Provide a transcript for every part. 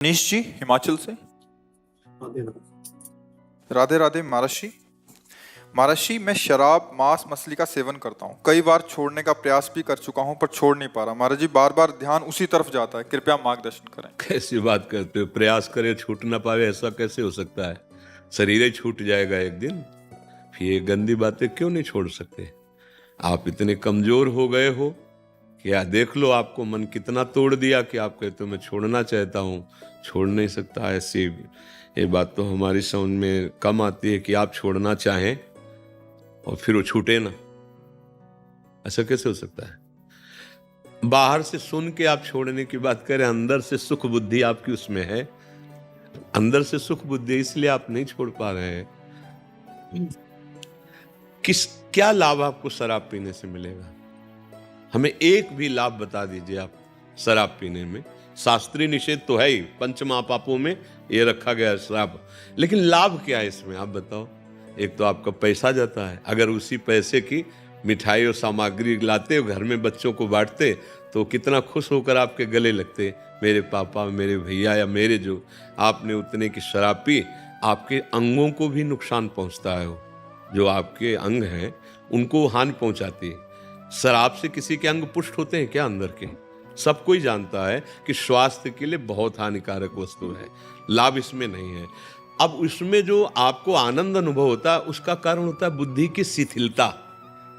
मनीष जी हिमाचल से। राधे राधे महाराज जी। महाराज जी, मैं शराब मांस मछली का सेवन करता हूँ। कई बार छोड़ने का प्रयास भी कर चुका हूँ पर छोड़ नहीं पा रहा। महाराज जी, बार बार ध्यान उसी तरफ जाता है, कृपया मार्गदर्शन करें। कैसी बात करते हो? प्रयास करे छूट ना पावे, ऐसा कैसे हो सकता है? शरीर ही छूट जाएगा एक दिन। फिर ये गंदी बातें क्यों नहीं छोड़ सकते? आप इतने कमजोर हो गए हो कि या देख लो आपको मन कितना तोड़ दिया कि आप कहते हो मैं छोड़ना चाहता हूँ, छोड़ नहीं सकता। ऐसी ये बात तो हमारी समझ में कम आती है कि आप छोड़ना चाहें और फिर वो छूटे ना। ऐसा कैसे हो सकता है? बाहर से सुन के आप छोड़ने की बात करें, अंदर से सुख बुद्धि आपकी उसमें है। अंदर से सुख बुद्धि, इसलिए आप नहीं छोड़ पा रहे हैं। क्या लाभ आपको शराब पीने से मिलेगा? हमें एक भी लाभ बता दीजिए आप शराब पीने में। शास्त्रीय निषेध तो है ही, पंच महापापों में ये रखा गया है शराब, लेकिन लाभ क्या है इसमें आप बताओ। एक तो आपका पैसा जाता है, अगर उसी पैसे की मिठाई और सामग्री लाते हो घर में बच्चों को बांटते तो कितना खुश होकर आपके गले लगते, मेरे पापा, मेरे भैया या मेरे जो। आपने उतने की शराब पी, आपके अंगों को भी नुकसान पहुंचता है। जो आपके अंग हैं उनको हानि पहुंचाती है। शराब से किसी के अंग पुष्ट होते हैं क्या अंदर के? सब कोई जानता है कि स्वास्थ्य के लिए बहुत हानिकारक वस्तु है, लाभ इसमें नहीं है। अब उसमें जो आपको आनंद अनुभव होता है उसका कारण होता है बुद्धि की शिथिलता।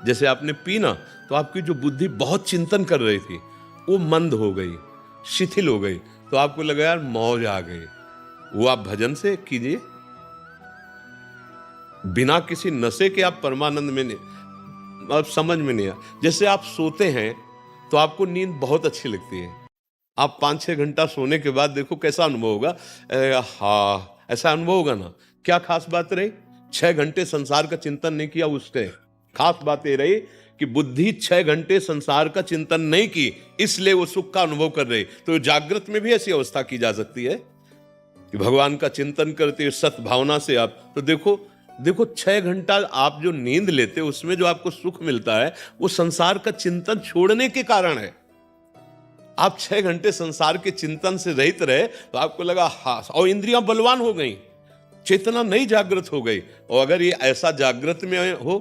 जैसे आपने पी ना, तो आपकी जो बुद्धि बहुत चिंतन कर रही थी वो मंद हो गई, शिथिल हो गई, तो आपको लगा यार मौज आ गई। वो आप भजन से कीजिए, बिना किसी नशे के आप परमानंद में नहीं, आप समझ में नहीं आ। जैसे आप सोते हैं तो आपको नींद बहुत अच्छी लगती है। आप 5-6 घंटा सोने के बाद देखो कैसा अनुभव होगा। हाँ, ऐसा अनुभव होगा ना। क्या खास बात रही? 6 घंटे संसार का चिंतन नहीं किया, उसके खास बात ये रही कि बुद्धि 6 घंटे संसार का चिंतन नहीं की, इसलिए वो सुख का अनुभव कर रही। तो जागृत में भी ऐसी अवस्था की जा सकती है कि भगवान का चिंतन करते हुए सद्भावना से आप तो देखो 6 घंटा आप जो नींद लेते हो उसमें जो आपको सुख मिलता है वो संसार का चिंतन छोड़ने के कारण है। आप 6 घंटे संसार के चिंतन से रहित रहे तो आपको लगा हाँ, और इंद्रियां बलवान हो गई, चेतना नई जागृत हो गई। और अगर ये ऐसा जागृत में हो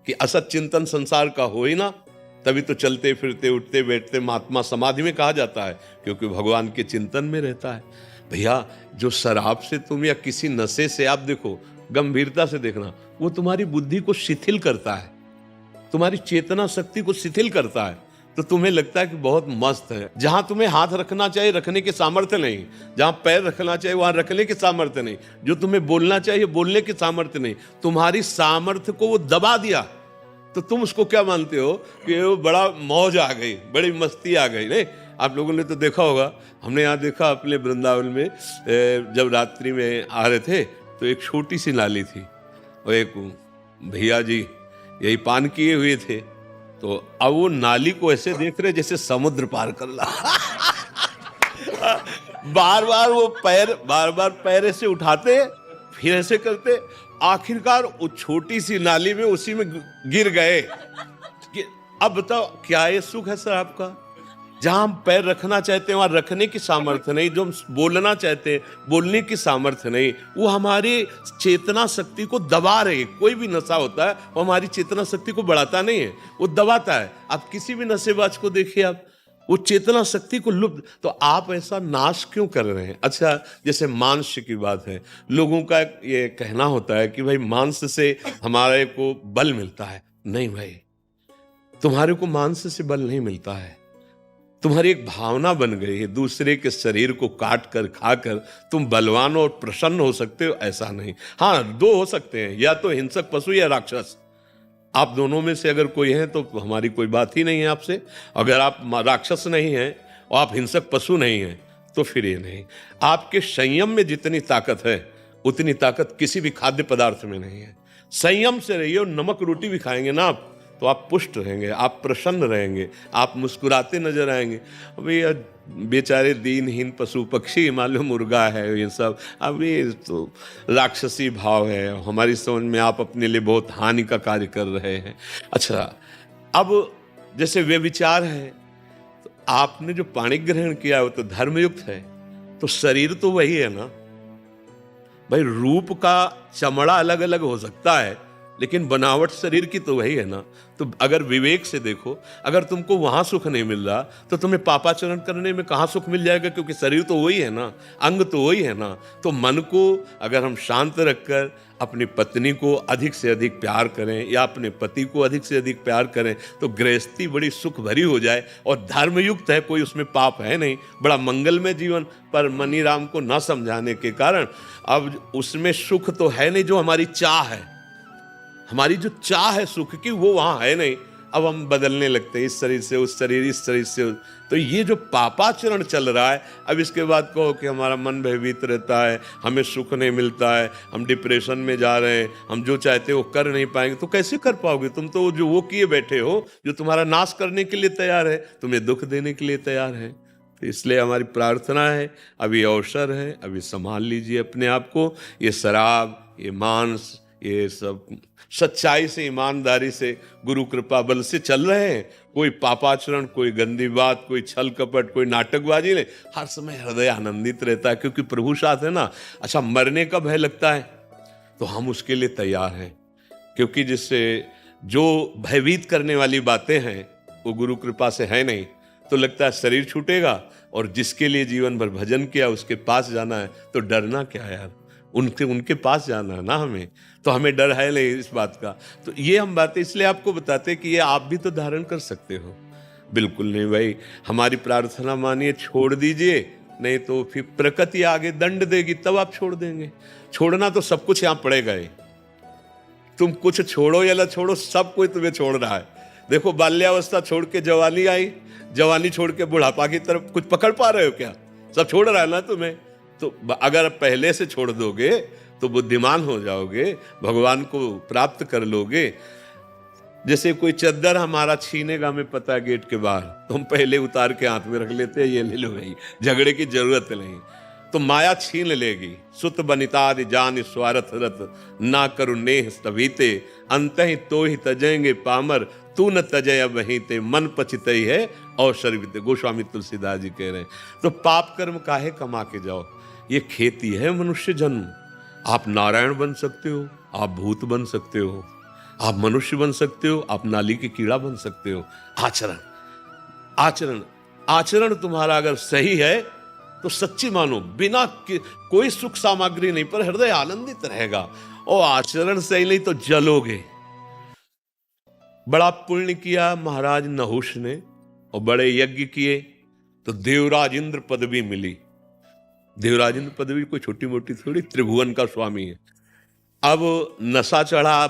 कि असत चिंतन संसार का हो ही ना, तभी तो चलते फिरते उठते बैठते महात्मा समाधि में कहा जाता है, क्योंकि भगवान के चिंतन में रहता है। भैया, जो शराब से तुम या किसी नशे से आप देखो, गंभीरता से देखना, वो तुम्हारी बुद्धि को शिथिल करता है, तुम्हारी चेतना शक्ति को शिथिल करता है। तो तुम्हें लगता है कि बहुत मस्त है। जहां तुम्हें हाथ रखना चाहिए रखने के सामर्थ्य नहीं, जहां पैर रखना चाहिए वहां रखने के सामर्थ्य नहीं, जो तुम्हें बोलना चाहिए बोलने के सामर्थ्य नहीं, तुम्हारी सामर्थ्य को वो दबा दिया। तो तुम उसको क्या मानते हो कि वो बड़ा मौज आ गई, बड़ी मस्ती आ गई। नहीं, आप लोगों ने तो देखा होगा, हमने यहाँ देखा अपने वृंदावन में, जब रात्रि में आ रहे थे तो एक छोटी सी नाली थी और एक भैया जी यही पान किए हुए थे, तो अब वो नाली को ऐसे देख रहे जैसे समुद्र पार कर ला। बार बार पैर ऐसे उठाते फिर ऐसे करते, आखिरकार वो छोटी सी नाली में उसी में गिर गए। अब बताओ क्या ये सुख है सर आपका? जहां हम पैर रखना चाहते हैं वहां रखने की सामर्थ्य नहीं, जो हम बोलना चाहते हैं बोलने की सामर्थ्य नहीं, वो हमारी चेतना शक्ति को दबा रहे। कोई भी नशा होता है वो हमारी चेतना शक्ति को बढ़ाता नहीं है, वो दबाता है। आप किसी भी नशेबाज को देखिए, आप वो चेतना शक्ति को लुप्त। तो आप ऐसा नाश क्यों कर रहे हैं? अच्छा, जैसे मांस की बात है, लोगों का ये कहना होता है कि भाई मांस से हमारे को बल मिलता है। नहीं भाई, तुम्हारे को मांस से बल नहीं मिलता है। तुम्हारी एक भावना बन गई है, दूसरे के शरीर को काट कर खाकर तुम बलवान और प्रसन्न हो सकते हो, ऐसा नहीं। हाँ, 2 हो सकते हैं, या तो हिंसक पशु या राक्षस। आप दोनों में से अगर कोई है तो हमारी कोई बात ही नहीं है आपसे। अगर आप राक्षस नहीं हैं और आप हिंसक पशु नहीं हैं तो फिर ये नहीं। आपके संयम में जितनी ताकत है उतनी ताकत किसी भी खाद्य पदार्थ में नहीं है। संयम से रहिए, और नमक रोटी भी खाएंगे ना आप तो आप पुष्ट रहेंगे, आप प्रसन्न रहेंगे, आप मुस्कुराते नजर आएंगे। अभी बेचारे दीनहीन पशु पक्षी, मालूम मुर्गा है, ये सब अभी तो राक्षसी भाव है हमारी समझ में। आप अपने लिए बहुत हानि का कार्य कर रहे हैं। अच्छा, अब जैसे वे विचार है, तो आपने जो पाणी ग्रहण किया वो तो धर्मयुक्त है, तो शरीर तो वही है ना भाई। रूप का चमड़ा अलग अलग हो सकता है, लेकिन बनावट शरीर की तो वही है ना। तो अगर विवेक से देखो, अगर तुमको वहां सुख नहीं मिल रहा तो तुम्हें पापाचरण करने में कहां सुख मिल जाएगा, क्योंकि शरीर तो वही है ना, अंग तो वही है ना। तो मन को अगर हम शांत रखकर अपनी पत्नी को अधिक से अधिक प्यार करें या अपने पति को अधिक से अधिक प्यार करें तो गृहस्थी बड़ी सुख भरी हो जाए। और धर्मयुक्त है, कोई उसमें पाप है नहीं, बड़ा मंगलमय जीवन। पर मनीराम को न समझाने के कारण अब उसमें सुख तो है नहीं जो हमारी चाह है। हमारी जो चाह है सुख की वो वहां है नहीं। अब हम बदलने लगते हैं, इस शरीर से उस शरीर, इस शरीर से उस। तो ये जो पापाचरण चल रहा है, अब इसके बाद कहो कि हमारा मन भयभीत रहता है, हमें सुख नहीं मिलता है, हम डिप्रेशन में जा रहे हैं, हम जो चाहते हैं वो कर नहीं पाएंगे। तो कैसे कर पाओगे? तुम तो जो वो किए बैठे हो जो तुम्हारा नाश करने के लिए तैयार है, तुम्हें दुख देने के लिए तैयार है। तो इसलिए हमारी प्रार्थना है, अभी अवसर है, अभी संभाल लीजिए अपने आप को। ये शराब, ये मांस, ये सब सच्चाई से, ईमानदारी से, गुरु कृपा बल से चल रहे हैं। कोई पापाचरण, कोई गंदी बात, कोई छल कपट, कोई नाटकबाजी नहीं। हर समय हृदय आनंदित रहता है, क्योंकि प्रभु साथ है ना। अच्छा, मरने का भय लगता है तो हम उसके लिए तैयार हैं, क्योंकि जिससे जो भयभीत करने वाली बातें हैं वो गुरु कृपा से है नहीं। तो लगता है शरीर छूटेगा, और जिसके लिए जीवन भर भजन किया उसके पास जाना है, तो डरना क्या यार, उनके पास जाना है ना हमें। तो हमें डर है नहीं इस बात का। तो ये हम बातें इसलिए आपको बताते हैं कि ये आप भी तो धारण कर सकते हो। बिल्कुल नहीं भाई, हमारी प्रार्थना मानिए, छोड़ दीजिए, नहीं तो फिर प्रकृति आगे दंड देगी, तब आप छोड़ देंगे। छोड़ना तो सब कुछ यहाँ पड़ेगा ही। तुम कुछ छोड़ो या ना छोड़ो, सब कोई तुम्हें छोड़ रहा है। देखो, बाल्यावस्था छोड़ के जवानी आई, जवानी छोड़ के बुढ़ापा की तरफ कुछ पकड़ पा रहे हो क्या? सब छोड़ रहा है ना तुम्हें। तो अगर पहले से छोड़ दोगे तो बुद्धिमान हो जाओगे, भगवान को प्राप्त कर लोगे। जैसे कोई चद्दर हमारा छीनेगा, हमें पता है गेट के बाहर, तो हम पहले उतार के हाथ में रख लेते हैं, ये ले लो भाई, झगड़े की जरूरत नहीं। तो माया छीन लेगी। सुत बनितादि जान स्वार्थ रत, ना करु नेह तभीते, अंतहि तो ही तजेंगे पामर, तू न तजय वहीं ते, मन पचितई है अवसर बीते। गोस्वामी तुलसीदास जी कह रहे हैं। तो पाप कर्म काहे कमा के जाओ, ये खेती है मनुष्य जन्म। आप नारायण बन सकते हो, आप भूत बन सकते हो, आप मनुष्य बन सकते हो, आप नाली के कीड़ा बन सकते हो। आचरण आचरण आचरण तुम्हारा अगर सही है तो सच्ची मानो, बिना कोई सुख सामग्री नहीं, पर हृदय आनंदित रहेगा। और आचरण सही नहीं तो जलोगे। बड़ा पुण्य किया महाराज नहुष ने, और बड़े यज्ञ किए तो देवराज इंद्र पदवी मिली। देवराज इंद्र पदवी कोई छोटी मोटी थोड़ी, त्रिभुवन का स्वामी है। अब नशा चढ़ा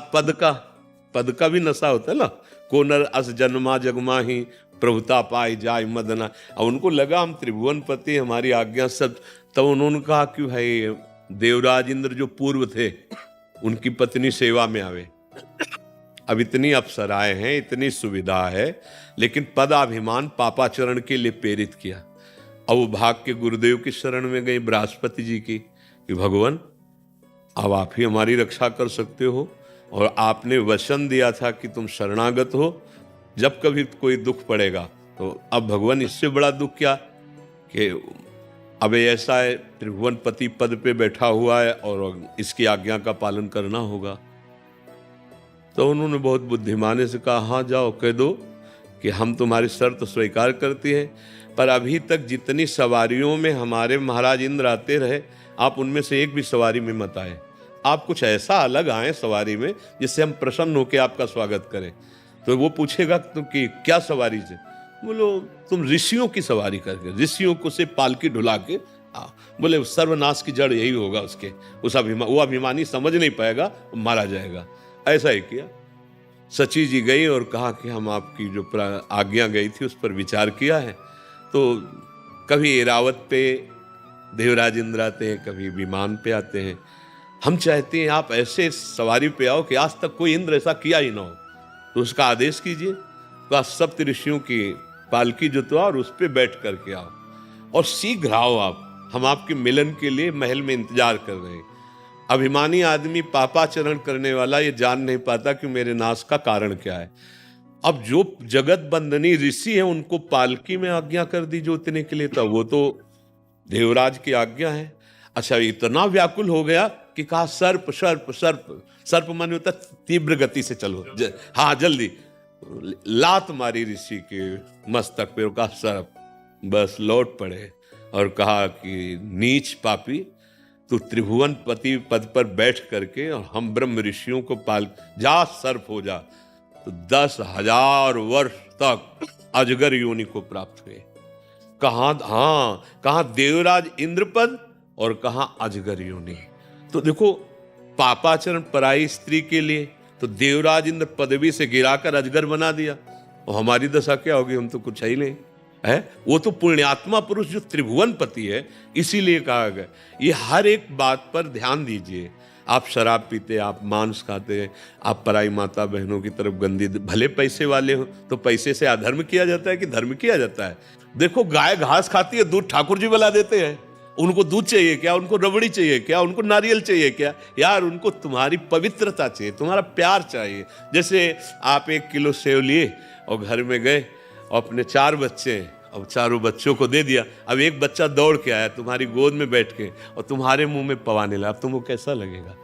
पद का भी नशा होता है ना। कोनर अस जन्मा जगमा ही, प्रभुता पाई जाय मदना। अब उनको लगा हम त्रिभुवन पति, हमारी आज्ञा सब। तब उन्होंने कहा कि भाई देवराज इंद्र जो पूर्व थे उनकी पत्नी सेवा में आवे। अब इतनी अप्सराएं हैं, इतनी सुविधा है, लेकिन पदाभिमान पापाचरण के लिए प्रेरित किया। अब वो भाग के गुरुदेव की शरण में गई, बृहस्पति जी की, कि भगवान अब आप ही हमारी रक्षा कर सकते हो, और आपने वचन दिया था कि तुम शरणागत हो, जब कभी कोई दुख पड़ेगा। तो अब भगवान इससे बड़ा दुख क्या कि अब ऐसा है, त्रिभुवन पति पद पे बैठा हुआ है और इसकी आज्ञा का पालन करना होगा। तो उन्होंने बहुत बुद्धिमानी से कहा, हाँ जाओ, कह दो कि हम तुम्हारी शर्त स्वीकार करती हैं, पर अभी तक जितनी सवारियों में हमारे महाराज इंद्र आते रहे, आप उनमें से एक भी सवारी में मत आए। आप कुछ ऐसा अलग आए सवारी में जिससे हम प्रसन्न होकर आपका स्वागत करें। तो वो पूछेगा तुम कि क्या सवारी से? बोलो तुम ऋषियों की सवारी करके, ऋषियों को से पालकी ढुला के आओ। बोले सर्वनाश की जड़ यही होगा उसके, वो अभिमानी समझ नहीं पाएगा, मारा जाएगा। ऐसा ही किया। सची जी गई और कहा कि हम आपकी जो आज्ञा गई थी उस पर विचार किया है। तो कभी एरावत पे देवराज इंद्र आते हैं, कभी विमान पे आते हैं। हम चाहते हैं आप ऐसे सवारी पे आओ कि आज तक कोई इंद्र ऐसा किया ही ना हो, तो उसका आदेश कीजिए। तो आप सप्त ऋषियों की पालकी जुतवाओ और उस पर बैठ करके आओ, और शीघ्र आओ आप, हम आपके मिलन के लिए महल में इंतजार कर रहे हैं। अभिमानी आदमी, पापाचरण करने वाला, ये जान नहीं पाता कि मेरे नाश का कारण क्या है। अब जो जगत बंदनी ऋषि है उनको पालकी में आज्ञा कर दी जोतने के लिए, था वो तो देवराज की आज्ञा है। अच्छा, इतना व्याकुल हो गया कि कहा सर्प सर्प सर्प। सर्प माने होता तीव्र गति से चलो, हाँ जल्दी। लात मारी ऋषि के मस्तक पे और कहा सर्प। बस लौट पड़े और कहा कि नीच पापी, तू त्रिभुवन पति पद पर बैठ करके और हम ब्रह्म ऋषियों को पाल, जा सर्प हो जा। तो 10,000 वर्ष तक अजगर योनि को प्राप्त हुए। कहाँ देवराज इंद्रपद और कहाँ अजगर योनि। तो देखो, पापाचरण पराई स्त्री के लिए तो देवराज इंद्र पदवी से गिराकर अजगर बना दिया, और हमारी दशा क्या होगी? हम तो कुछ ही नहीं है। वो तो पुण्यात्मा पुरुष जो त्रिभुवन पति है, इसीलिए कहा गया। ये हर एक बात पर ध्यान दीजिए। आप शराब पीते, आप मांस खाते, आप पराई माता बहनों की तरफ गंदी, भले पैसे वाले हो तो पैसे से अधर्म किया जाता है कि धर्म किया जाता है? देखो, गाय घास खाती है, दूध ठाकुर जी बना देते हैं। उनको दूध चाहिए क्या? उनको रबड़ी चाहिए क्या? उनको नारियल चाहिए क्या? यार, उनको तुम्हारी पवित्रता चाहिए, तुम्हारा प्यार चाहिए। जैसे आप 1 किलो सेव लिए और घर में गए, अपने 4 बच्चे हैं, अब चारों बच्चों को दे दिया। अब एक बच्चा दौड़ के आया तुम्हारी गोद में बैठ के और तुम्हारे मुंह में पवाने लगा, अब तुमको कैसा लगेगा?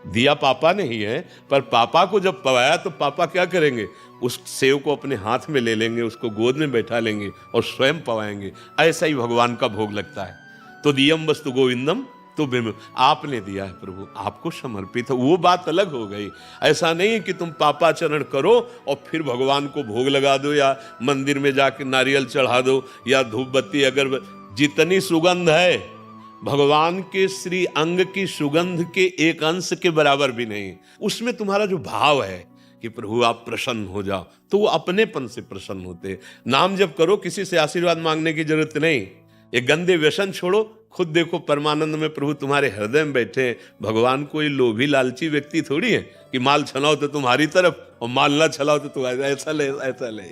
दिया पापा ने ही है, पर पापा को जब पवाया तो पापा क्या करेंगे? उस सेव को अपने हाथ में ले लेंगे, उसको गोद में बैठा लेंगे और स्वयं पवाएंगे। ऐसा ही भगवान का भोग लगता है। तो दियम वस्तु गोविंदम, तो आपने दिया है प्रभु, आपको समर्पित है। वो बात अलग हो गई। ऐसा नहीं है कि तुम पापाचरण करो और फिर भगवान को भोग लगा दो, या मंदिर में जाके नारियल चढ़ा दो, या धूप बत्ती अगर जितनी सुगंध है भगवान के श्री अंग की सुगंध के एक अंश के बराबर भी नहीं। उसमें तुम्हारा जो भाव है कि प्रभु आप प्रसन्न हो जाओ, तो वो अपनेपन से प्रसन्न होते। नाम जब करो, किसी से आशीर्वाद मांगने की जरूरत नहीं। ये गंदे व्यसन छोड़ो, खुद देखो परमानंद में प्रभु तुम्हारे हृदय में बैठे। भगवान कोई लोभी लालची व्यक्ति थोड़ी है कि माल छलाओ तो तुम्हारी तरफ और माल ना छलाओ तो तुम्हारे, ऐसा ले।